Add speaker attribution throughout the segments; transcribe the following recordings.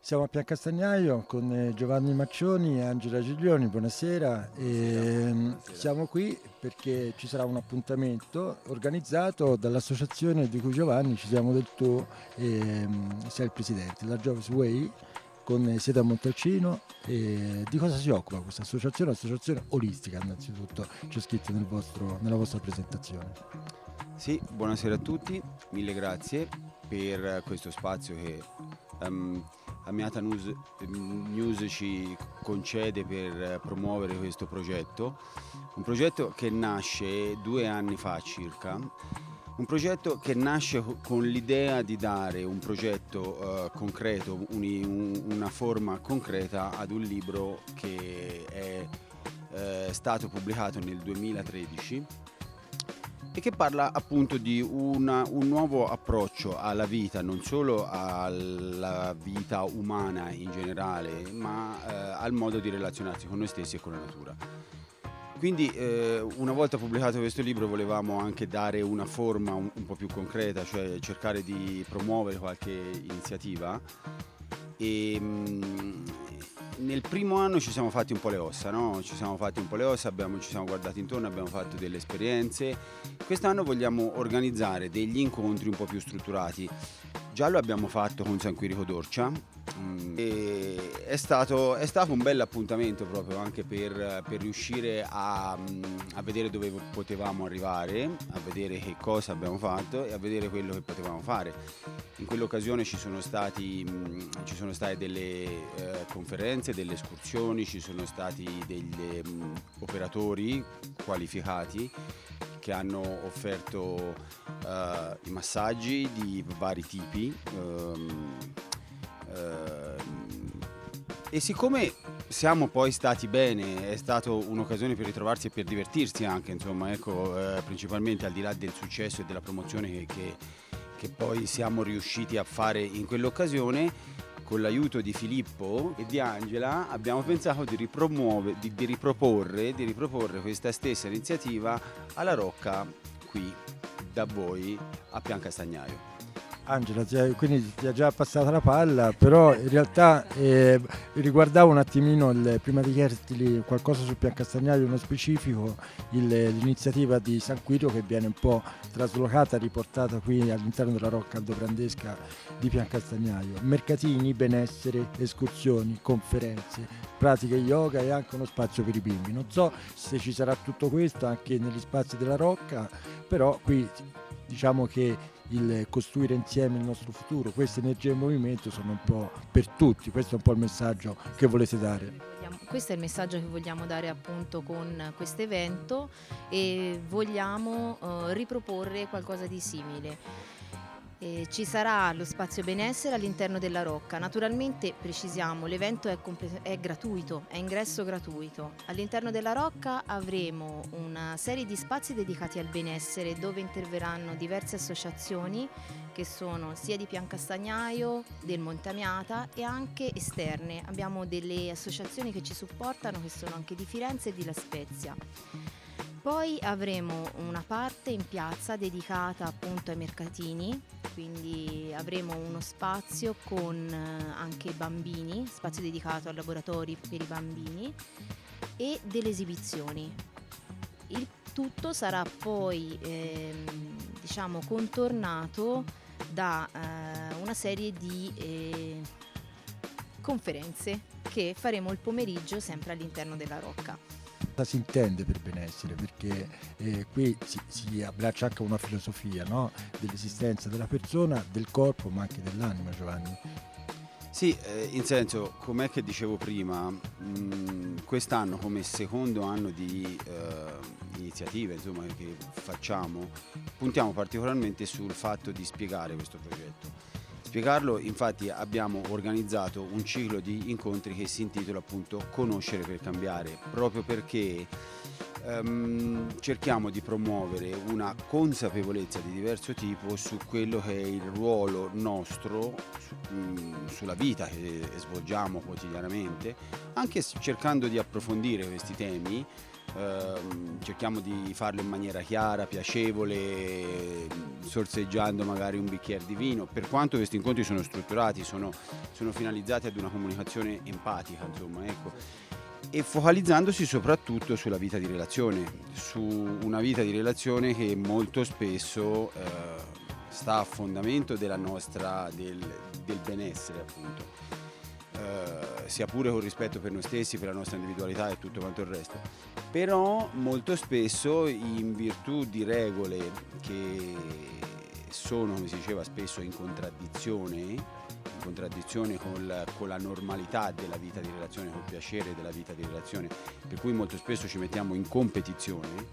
Speaker 1: Siamo a Piancastagnaio con Giovanni Maccioni e Angela Giglioni, buonasera. Siamo qui perché ci sarà un appuntamento organizzato dall'associazione di cui Giovanni, ci siamo del tuo, sei il presidente, la Joves Way, con sede a Montalcino. Di cosa si occupa questa associazione? Associazione olistica, innanzitutto, c'è scritto nella vostra presentazione.
Speaker 2: Sì, buonasera a tutti, mille grazie per questo spazio che Amiata News ci concede per promuovere questo progetto, un progetto che nasce 2 anni fa circa, un progetto che nasce con l'idea di dare un progetto concreto, una forma concreta ad un libro che è stato pubblicato nel 2013 e che parla appunto di un nuovo approccio alla vita, non solo alla vita umana in generale, ma al modo di relazionarsi con noi stessi e con la natura. Quindi una volta pubblicato questo libro volevamo anche dare una forma un po' più concreta, cioè cercare di promuovere qualche iniziativa e nel primo anno ci siamo fatti un po' le ossa, no? Ci siamo guardati intorno, abbiamo fatto delle esperienze. Quest'anno vogliamo organizzare degli incontri un po' più strutturati. Già lo abbiamo fatto con San Quirico d'Orcia e è stato un bel appuntamento proprio anche per riuscire a vedere dove potevamo arrivare, a vedere che cosa abbiamo fatto e a vedere quello che potevamo fare. In quell'occasione ci sono state delle conferenze, delle escursioni, ci sono stati degli operatori qualificati che hanno offerto i massaggi di vari tipi e siccome siamo poi stati bene, è stata un'occasione per ritrovarsi e per divertirsi anche, insomma, ecco, principalmente al di là del successo e della promozione che poi siamo riusciti a fare in quell'occasione. Con l'aiuto di Filippo e di Angela abbiamo pensato di riproporre questa stessa iniziativa alla Rocca qui da voi a Piancastagnaio.
Speaker 1: Angela, quindi ti ha già passata la palla, però in realtà riguardavo un attimino, prima di chiederti qualcosa su Piancastagnaio nello specifico, l'iniziativa di San Quirico che viene un po' traslocata, riportata qui all'interno della Rocca Aldobrandesca di Piancastagnaio. Mercatini, benessere, escursioni, conferenze, pratiche yoga e anche uno spazio per i bimbi. Non so se ci sarà tutto questo anche negli spazi della Rocca, però qui diciamo che il costruire insieme il nostro futuro, queste energie in movimento sono un po' per tutti, questo è un po' il messaggio che volete dare.
Speaker 3: Questo è il messaggio che vogliamo dare appunto con questo evento e vogliamo riproporre qualcosa di simile. Ci sarà lo spazio benessere all'interno della Rocca. Naturalmente, precisiamo, l'evento è gratuito, è ingresso gratuito. All'interno della Rocca avremo una serie di spazi dedicati al benessere dove interverranno diverse associazioni che sono sia di Piancastagnaio, del Monte Amiata e anche esterne. Abbiamo delle associazioni che ci supportano che sono anche di Firenze e di La Spezia. Poi avremo una parte in piazza dedicata appunto ai mercatini, quindi avremo uno spazio con anche bambini, spazio dedicato a laboratori per i bambini e delle esibizioni. Il tutto sarà poi contornato da una serie di conferenze che faremo il pomeriggio sempre all'interno della Rocca.
Speaker 1: Cosa si intende per benessere? Perché qui si abbraccia anche una filosofia, no? Dell'esistenza della persona, del corpo, ma anche dell'anima, Giovanni.
Speaker 2: Sì, in senso, com'è che dicevo prima, quest'anno come secondo anno di iniziative insomma, che facciamo, puntiamo particolarmente sul fatto di spiegare questo progetto. Spiegarlo, infatti abbiamo organizzato un ciclo di incontri che si intitola appunto Conoscere per cambiare, proprio perché cerchiamo di promuovere una consapevolezza di diverso tipo su quello che è il ruolo nostro sulla vita che svolgiamo quotidianamente, anche cercando di approfondire questi temi cerchiamo di farlo in maniera chiara, piacevole, sorseggiando magari un bicchiere di vino. Per quanto questi incontri sono strutturati, sono finalizzati ad una comunicazione empatica, insomma, ecco, e focalizzandosi soprattutto sulla vita di relazione, su una vita di relazione che molto spesso sta a fondamento del benessere, appunto. Sia pure con rispetto per noi stessi, per la nostra individualità e tutto quanto il resto, però molto spesso in virtù di regole che sono, come si diceva spesso, in contraddizione con la normalità della vita di relazione, col piacere della vita di relazione, per cui molto spesso ci mettiamo in competizione.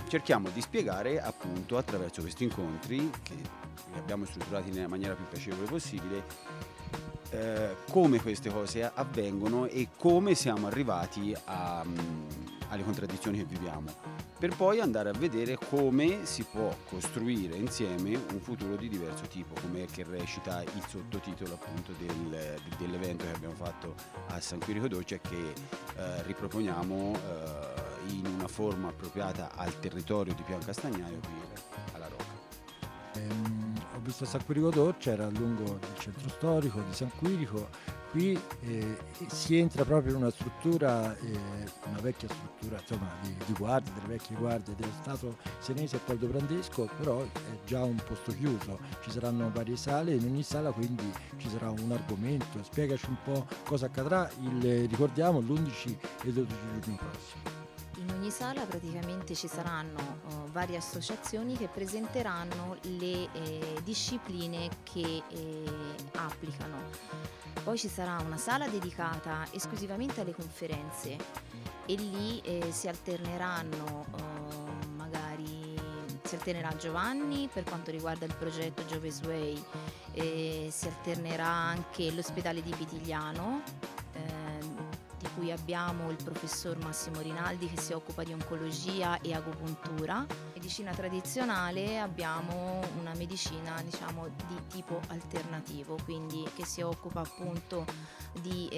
Speaker 2: Cerchiamo di spiegare appunto attraverso questi incontri, che li abbiamo strutturati nella maniera più piacevole possibile, come queste cose avvengono e come siamo arrivati alle contraddizioni che viviamo, per poi andare a vedere come si può costruire insieme un futuro di diverso tipo, come che recita il sottotitolo appunto dell'evento che abbiamo fatto a San Quirico Doccia, che riproponiamo in una forma appropriata al territorio di Pian Castagnaio qui alla Rocca.
Speaker 1: Ho visto San Quirico Doccia, era lungo il centro storico di San Quirico. Qui si entra proprio in una struttura, una vecchia struttura, insomma, di guardie, delle vecchie guardie dello Stato senese e Poldo Brandesco, però è già un posto chiuso. Ci saranno varie sale, in ogni sala quindi ci sarà un argomento. Spiegaci un po' cosa accadrà, ricordiamo l'11 e 12 giugno prossimo.
Speaker 3: In ogni sala praticamente ci saranno varie associazioni che presenteranno le discipline che applicano. Poi ci sarà una sala dedicata esclusivamente alle conferenze e lì si alterneranno si alternerà Giovanni per quanto riguarda il progetto Gioves Way, si alternerà anche l'ospedale di Pitigliano, di cui abbiamo il professor Massimo Rinaldi che si occupa di oncologia e agopuntura. Medicina tradizionale abbiamo una medicina, diciamo, di tipo alternativo, quindi che si occupa appunto di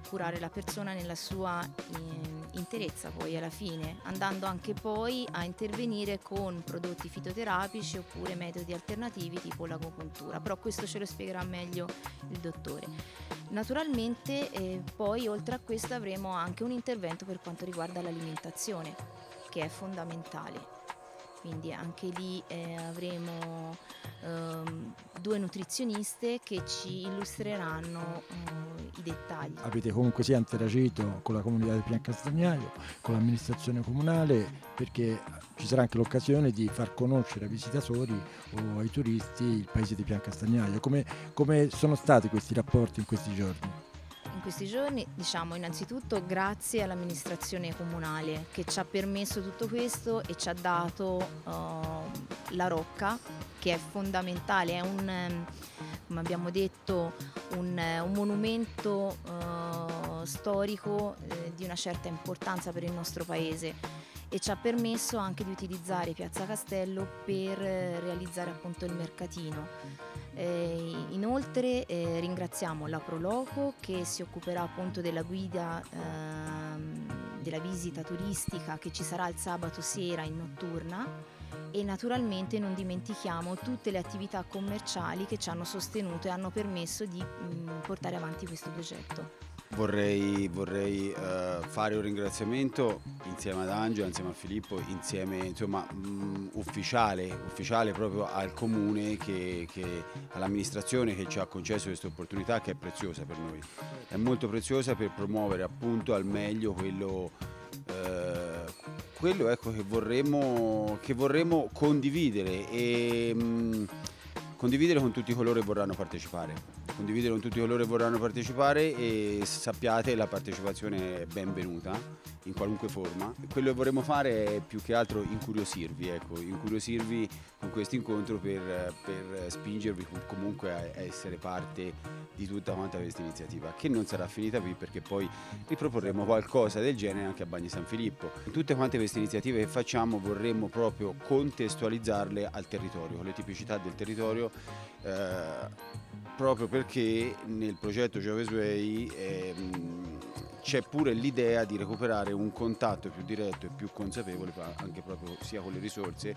Speaker 3: curare la persona nella sua interezza, poi alla fine andando anche poi a intervenire con prodotti fitoterapici oppure metodi alternativi tipo l'agopuntura, però questo ce lo spiegherà meglio il dottore. Naturalmente poi oltre a questo avremo anche un intervento per quanto riguarda l'alimentazione, che è fondamentale. Quindi anche lì avremo 2 nutrizioniste che ci illustreranno i dettagli.
Speaker 1: Avete comunque sia interagito con la comunità di Pian Castagnaio, con l'amministrazione comunale, perché ci sarà anche l'occasione di far conoscere ai visitatori o ai turisti il paese di Pian Castagnaio. Come sono stati questi rapporti in questi giorni?
Speaker 3: In questi giorni, diciamo, innanzitutto grazie all'amministrazione comunale che ci ha permesso tutto questo e ci ha dato la Rocca, che è fondamentale, è come abbiamo detto, un monumento storico di una certa importanza per il nostro paese, e ci ha permesso anche di utilizzare Piazza Castello per realizzare appunto il mercatino. Inoltre ringraziamo la Proloco che si occuperà appunto della guida della visita turistica che ci sarà il sabato sera in notturna, e naturalmente non dimentichiamo tutte le attività commerciali che ci hanno sostenuto e hanno permesso di portare avanti questo progetto.
Speaker 2: Vorrei fare un ringraziamento insieme ad Angela, insieme a Filippo, insieme insomma ufficiale proprio al comune, che all'amministrazione che ci ha concesso questa opportunità, che è preziosa per noi. È molto preziosa per promuovere appunto al meglio quello ecco, che vorremmo condividere e condividere con tutti coloro che vorranno partecipare. Condividere con tutti coloro che vorranno partecipare, e sappiate, la partecipazione è benvenuta in qualunque forma. Quello che vorremmo fare è più che altro incuriosirvi con questo incontro per spingervi comunque a essere parte di tutta quanta questa iniziativa, che non sarà finita qui, perché poi riproporremo qualcosa del genere anche a Bagni San Filippo. In tutte quante queste iniziative che facciamo vorremmo proprio contestualizzarle al territorio, con le tipicità del territorio, proprio perché nel progetto Gioves Way c'è pure l'idea di recuperare un contatto più diretto e più consapevole anche proprio sia con le risorse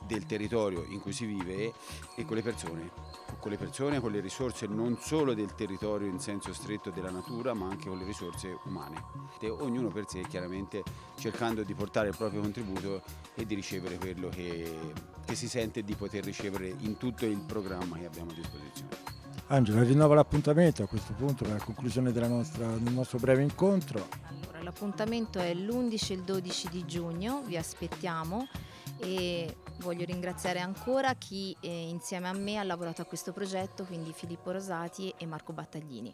Speaker 2: del territorio in cui si vive e con le persone, con le risorse non solo del territorio in senso stretto della natura, ma anche con le risorse umane. Ognuno per sé, chiaramente cercando di portare il proprio contributo e di ricevere quello che si sente di poter ricevere in tutto il programma che abbiamo a disposizione.
Speaker 1: Angela, rinnovo l'appuntamento a questo punto per la conclusione del nostro breve incontro.
Speaker 3: Allora, l'appuntamento è l'11 e il 12 di giugno, vi aspettiamo e voglio ringraziare ancora chi insieme a me ha lavorato a questo progetto, quindi Filippo Rosati e Marco Battaglini.